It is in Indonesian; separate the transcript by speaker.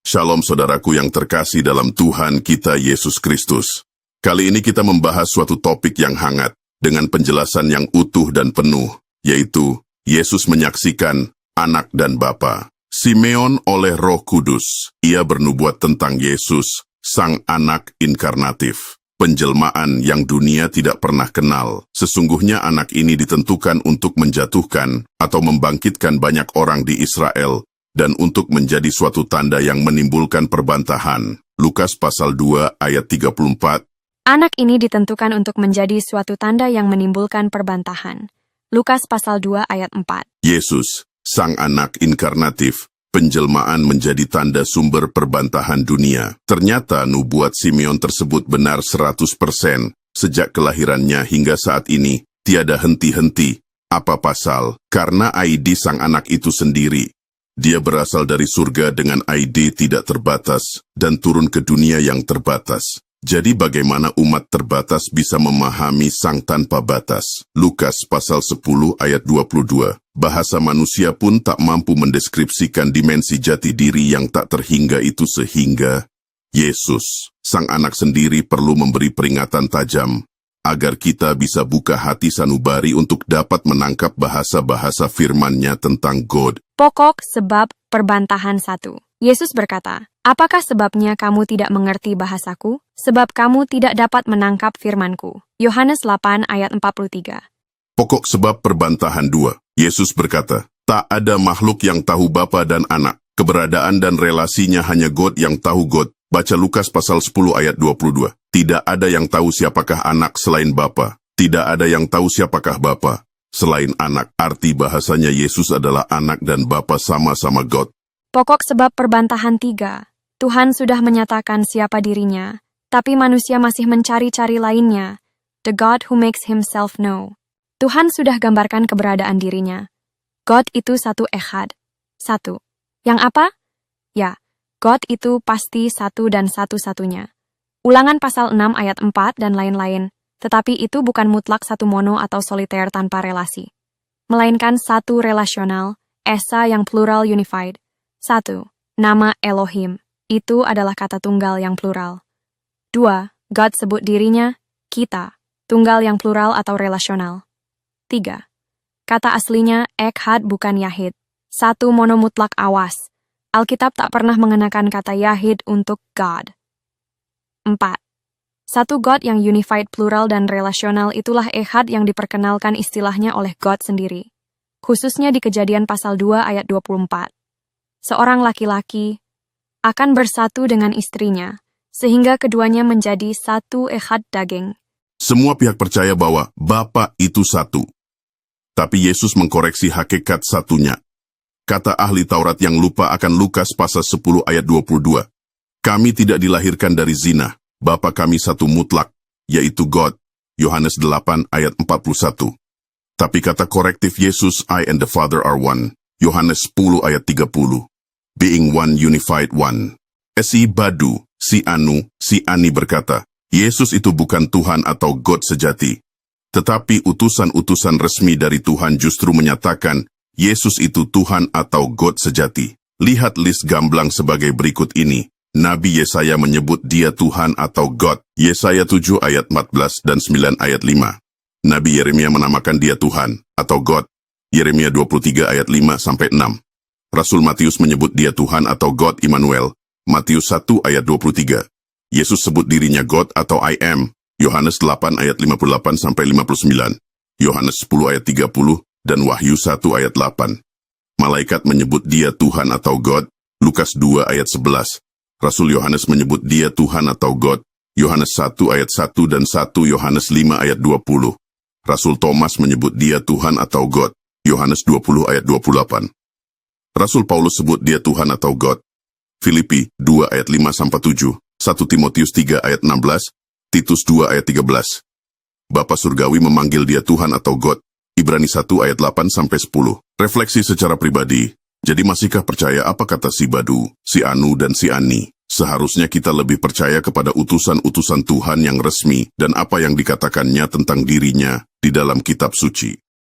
Speaker 1: Shalom saudaraku yang terkasih dalam Tuhan kita Yesus Kristus. Kali ini kita membahas suatu topik yang hangat dengan penjelasan yang utuh dan penuh, yaitu Yesus menyaksikan anak dan Bapa. Simeon oleh Roh Kudus, ia bernubuat tentang Yesus, sang anak inkarnatif. Penjelmaan yang dunia tidak pernah kenal. Sesungguhnya anak ini ditentukan untuk menjatuhkan atau membangkitkan banyak orang di Israel, dan untuk menjadi suatu tanda yang menimbulkan perbantahan. Lukas pasal 2 ayat 34.
Speaker 2: Anak ini ditentukan untuk menjadi suatu tanda yang menimbulkan perbantahan. Lukas pasal 2 ayat 4.
Speaker 1: Yesus, sang anak inkarnatif, penjelmaan menjadi tanda sumber perbantahan dunia. Ternyata nubuat Simeon tersebut benar 100%. Sejak kelahirannya hingga saat ini, tiada henti-henti. Apa pasal? Karena ID sang anak itu sendiri. Dia berasal dari surga dengan ID tidak terbatas dan turun ke dunia yang terbatas. Jadi bagaimana umat terbatas bisa memahami sang tanpa batas? Lukas pasal 10 ayat 22. Bahasa manusia pun tak mampu mendeskripsikan dimensi jati diri yang tak terhingga itu sehingga Yesus, sang anak sendiri perlu memberi peringatan tajam agar kita bisa buka hati sanubari untuk dapat menangkap bahasa-bahasa firman-Nya tentang God.
Speaker 2: Pokok sebab perbantahan 1. Yesus berkata, "Apakah sebabnya kamu tidak mengerti bahasaku? Sebab kamu tidak dapat menangkap firman-Ku." Yohanes 8 ayat 43.
Speaker 1: Pokok sebab perbantahan 2. Yesus berkata, "Tak ada makhluk yang tahu Bapa dan Anak. Keberadaan dan relasinya hanya God yang tahu God." Baca Lukas pasal 10 ayat 22. Tidak ada yang tahu siapakah anak selain Bapa. Tidak ada yang tahu siapakah Bapa selain anak. Arti bahasanya Yesus adalah anak dan Bapa sama-sama God.
Speaker 2: Pokok sebab perbantahan 3. Tuhan sudah menyatakan siapa dirinya, tapi manusia masih mencari-cari lainnya. The God who makes himself know. Tuhan sudah gambarkan keberadaan dirinya. God itu satu echad. Satu. Yang apa? Ya, God itu pasti satu dan satu-satunya. Ulangan pasal 6 ayat 4 dan lain-lain, tetapi itu bukan mutlak satu mono atau soliter tanpa relasi. Melainkan satu relasional, esa yang plural unified. 1. Nama Elohim, itu adalah kata tunggal yang plural. 2. God sebut dirinya, kita, tunggal yang plural atau relasional. 3. Kata aslinya Echad bukan Yahid, satu mono mutlak awas. Alkitab tak pernah mengenakan kata Yahid untuk God. 4. Satu God yang unified plural dan relasional itulah Echad yang diperkenalkan istilahnya oleh God sendiri. Khususnya di Kejadian pasal 2 ayat 24. Seorang laki-laki akan bersatu dengan istrinya, sehingga keduanya menjadi satu echad daging.
Speaker 1: Semua pihak percaya bahwa Bapa itu satu. Tapi Yesus mengkoreksi hakikat satunya. Kata ahli Taurat yang lupa akan Lukas pasal 10 ayat 22. Kami tidak dilahirkan dari zina, Bapa kami satu mutlak, yaitu God. Yohanes 8 ayat 41. Tapi kata korektif Yesus, I and the Father are one. Yohanes 10 ayat 30. Being one unified one. Si Badu, si Anu, si Ani berkata, Yesus itu bukan Tuhan atau God sejati. Tetapi utusan-utusan resmi dari Tuhan justru menyatakan, Yesus itu Tuhan atau God sejati. Lihat list gamblang sebagai berikut ini. Nabi Yesaya menyebut dia Tuhan atau God. Yesaya 7 ayat 14 dan 9 ayat 5. Nabi Yeremia menamakan dia Tuhan atau God. Yeremia 23 ayat 5 sampai 6. Rasul Matius menyebut dia Tuhan atau God Immanuel. Matius 1 ayat 23. Yesus sebut dirinya God atau I am. Yohanes 8 ayat 58 sampai 59. Yohanes 10 ayat 30 dan Wahyu 1 ayat 8. Malaikat menyebut dia Tuhan atau God. Lukas 2 ayat 11. Rasul Yohanes menyebut dia Tuhan atau God. Yohanes 1 ayat 1 dan 1 Yohanes 5 ayat 20. Rasul Thomas menyebut dia Tuhan atau God. Yohanes 20 ayat 28. Rasul Paulus sebut dia Tuhan atau God. Filipi 2 ayat 5 sampai 7. 1 Timotius 3 ayat 16. Titus 2 ayat 13. Bapa surgawi memanggil dia Tuhan atau God. Ibrani 1 ayat 8 sampai 10. Refleksi secara pribadi. Jadi masihkah percaya apa kata si Badu, si Anu dan si Ani? Seharusnya kita lebih percaya kepada utusan-utusan Tuhan yang resmi dan apa yang dikatakannya tentang dirinya di dalam kitab suci.